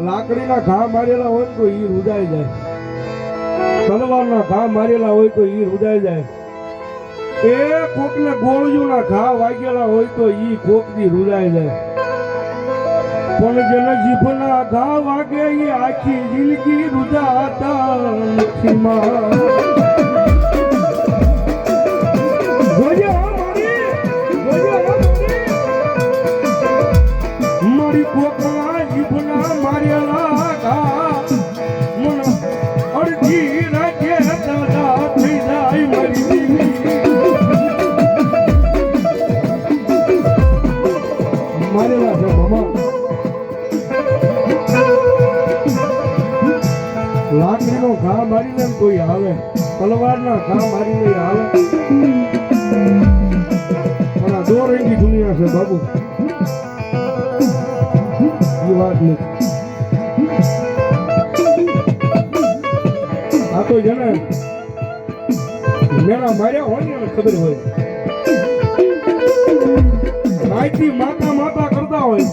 લાકડીના ઘા મારેલા હોય તો ઈ રૂજાઈ જાય, તલવારના ઘા મારેલા હોય તો ઈ રૂજાઈ જાય, એ કોકને ગોળીઓના ઘા વાગેલા હોય તો ઈ કોકની રૂજાઈ જાય, પણ જેને જીભના ઘા વાગે ઈ આખી જિંદગી રૂજાતા નથી માં. મારી કોકના જીભના મારેલા ઘા મન અડધી રાખે દાદા થઈ જાય મારી દીવી. મારેલા છે મામા, લાકડીનો ઘા મારીને કોઈ આવે, તલવારના ઘા મારીને આવે, પણ આ દોરંગી દુનિયા છે બાબુ, એ વાત નથી. આ તો જેને મેળા માર્યા હોય ને એને ખબર હોય, રાતથી માતા માતા કરતા હોય